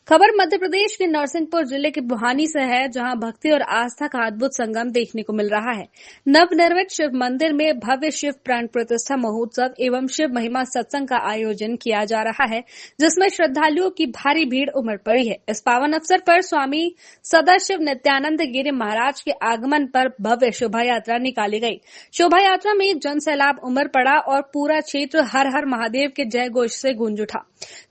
खबर मध्य प्रदेश के नरसिंहपुर जिले के बुहानी से है, जहां भक्ति और आस्था का अद्भुत संगम देखने को मिल रहा है। नवनिर्मित शिव मंदिर में भव्य शिव प्राण प्रतिष्ठा महोत्सव एवं शिव महिमा सत्संग का आयोजन किया जा रहा है, जिसमें श्रद्धालुओं की भारी भीड़ उमड़ पड़ी है। इस पावन अवसर पर स्वामी सदाशिव नित्यानंद गिरी महाराज के आगमन पर भव्य शोभा यात्रा निकाली गई। शोभा यात्रा में जन सैलाब उमड़ पड़ा और पूरा क्षेत्र हर हर महादेव के जय घोष से गूंज उठा।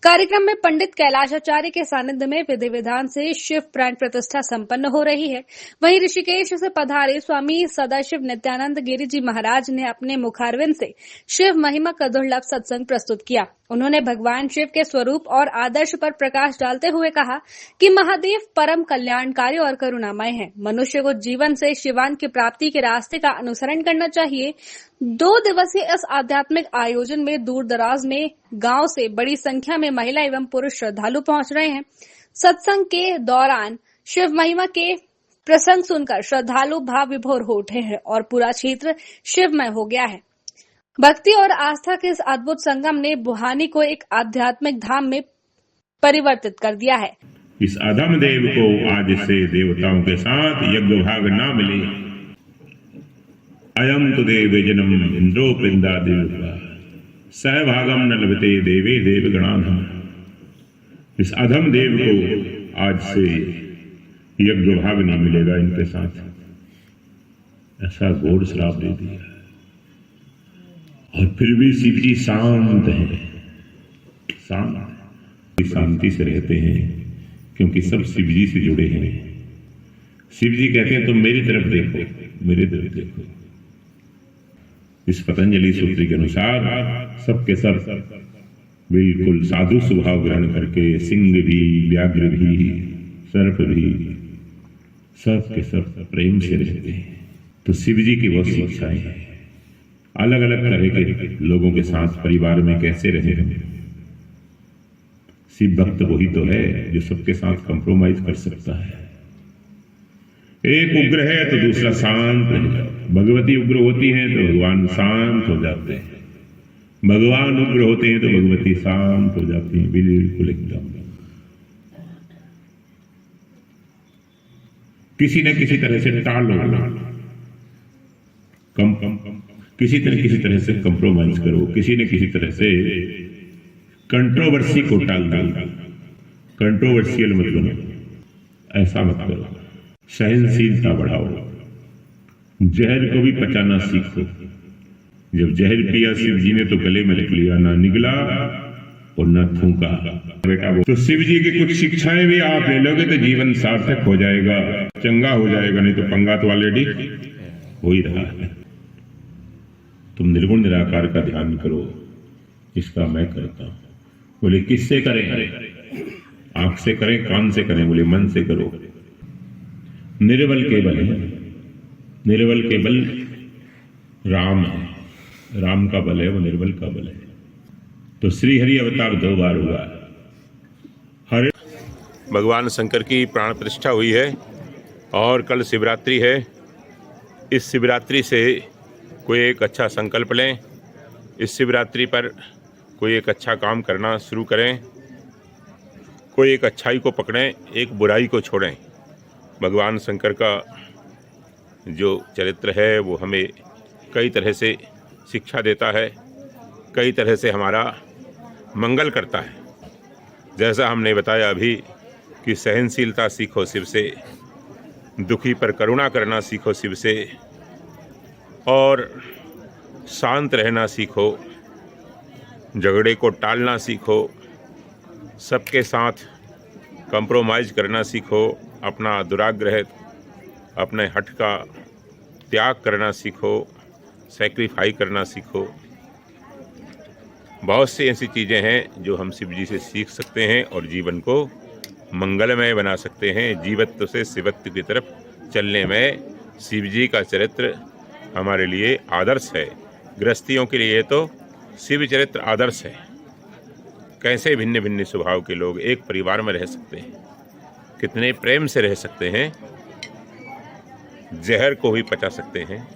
कार्यक्रम में पंडित कैलाशाचार्य के सानिध्य में विधि विधान से शिव प्राण प्रतिष्ठा संपन्न हो रही है। वहीं ऋषिकेश से पधारे स्वामी सदाशिव नित्यानंद गिरी जी महाराज ने अपने मुखारविंद से शिव महिमा का दुर्लभ सत्संग प्रस्तुत किया। उन्होंने भगवान शिव के स्वरूप और आदर्श पर प्रकाश डालते हुए कहा कि महादेव परम कल्याणकारी और करुणामय हैं। मनुष्य को जीवन से शिवान की प्राप्ति के रास्ते का अनुसरण करना चाहिए। 2 दिवसीय इस आध्यात्मिक आयोजन में दूर दराज में गांव से बड़ी संख्या में महिला एवं पुरुष श्रद्धालु पहुंच रहे हैं। सत्संग के दौरान शिव महिमा के प्रसंग सुनकर श्रद्धालु भाव विभोर हो उठे हैं और पूरा क्षेत्र शिवमय हो गया है। भक्ति और आस्था के इस अद्भुत संगम ने बुहानी को एक आध्यात्मिक धाम में परिवर्तित कर दिया है। इस अधम देव को आज से देवताओं के साथ यज्ञ भाग ना मिले। अयम तो देव जन्म इंद्रो वृंदा देव सहभागम न लभते देवे देवगणाधम। इस अधम देव को आज से यज्ञ भाग नहीं मिलेगा इनके साथ, ऐसा घोर श्राप दे दिया। और फिर भी शिव जी शांत है, शांति से रहते हैं, क्योंकि सब शिव जी से जुड़े हैं। शिव जी कहते हैं तुम मेरी तरफ देखो, मेरी तरफ देखो। इस पतंजलि सूत्र के अनुसार सबके सब बिल्कुल साधु स्वभाव ग्रहण करके सिंह भी, व्याघ्र भी, सर्प भी, सब के सब प्रेम से रहते हैं। तो शिव जी की वो शिक्षाएं हैं। अलग अलग तरह के लोगों के साथ परिवार में कैसे रहे हैं। शिव भक्त वही तो है जो सबके साथ कंप्रोमाइज कर सकता है। एक उग्र है तो दूसरा शांत रहेगा। भगवती उग्र होती है तो भगवान शांत हो जाते हैं, भगवान उग्र होते हैं तो भगवती शांत हो जाती हैं, बिल्कुल एकदम। किसी न किसी तरह से टालो, किसी तरह से कंप्रोमाइज करो, किसी न किसी तरह से कंट्रोवर्सी को टाल दो। कंट्रोवर्शियल मत बनो, ऐसा मत करो। सहनशीलता बढ़ाओ, जहर को भी पचाना सीखो। जब जहर पिया शिव जी ने तो गले में रख लिया, ना निगला और ना थूका। बेटा तो शिव जी की कुछ शिक्षाएं भी आप ले लोगे तो जीवन सार्थक हो जाएगा, चंगा हो जाएगा। नहीं तो पंगा तो ऑलरेडी हो ही रहा है। तुम निर्गुण निराकार का ध्यान करो, इसका मैं करता हूं। बोले किससे करें? आंख से करें, कान से करें? बोले मन से करो। निर्बल केवल है, निर्बल केवल राम है। राम का बल है, वो निर्बल का बल है। तो श्री हरि अवतार 2 बार हुआ। हरे भगवान शंकर की प्राण प्रतिष्ठा हुई है और कल शिवरात्रि है। इस शिवरात्रि से कोई एक अच्छा संकल्प लें। इस शिवरात्रि पर कोई एक अच्छा काम करना शुरू करें। कोई एक अच्छाई को पकड़ें, एक बुराई को छोड़ें। भगवान शंकर का जो चरित्र है वो हमें कई तरह से शिक्षा देता है, कई तरह से हमारा मंगल करता है। जैसा हमने बताया अभी कि सहनशीलता सीखो शिव से, दुखी पर करुणा करना सीखो शिव से, और शांत रहना सीखो, झगड़े को टालना सीखो, सबके साथ कंप्रोमाइज करना सीखो, अपना दुराग्रह, अपने हठ का त्याग करना सीखो, सैक्रिफाई करना सीखो। बहुत सी ऐसी चीज़ें हैं जो हम शिव जी से सीख सकते हैं और जीवन को मंगलमय बना सकते हैं। जीवत्व से शिवत्व की तरफ चलने में शिव जी का चरित्र हमारे लिए आदर्श है। गृहस्थियों के लिए तो शिव चरित्र आदर्श है। कैसे भिन्न भिन्न स्वभाव के लोग एक परिवार में रह सकते हैं, कितने प्रेम से रह सकते हैं, जहर को भी पचा सकते हैं।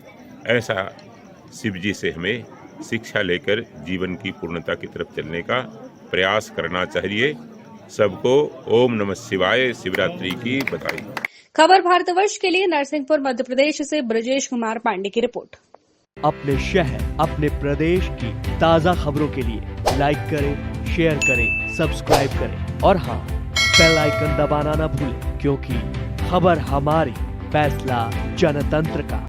ऐसा शिव जी से हमें शिक्षा लेकर जीवन की पूर्णता की तरफ चलने का प्रयास करना चाहिए सबको ओम नमः शिवाय शिवरात्रि की बधाई। खबर भारतवर्ष के लिए नरसिंहपुर मध्य प्रदेश से ब्रजेश कुमार पांडे की रिपोर्ट। अपने शहर, अपने प्रदेश की ताजा खबरों के लिए लाइक करें, शेयर करें, सब्सक्राइब करें और हाँ, बेल आइकन दबाना ना भूलें, क्योंकि खबर हमारी, फैसला जनतंत्र का।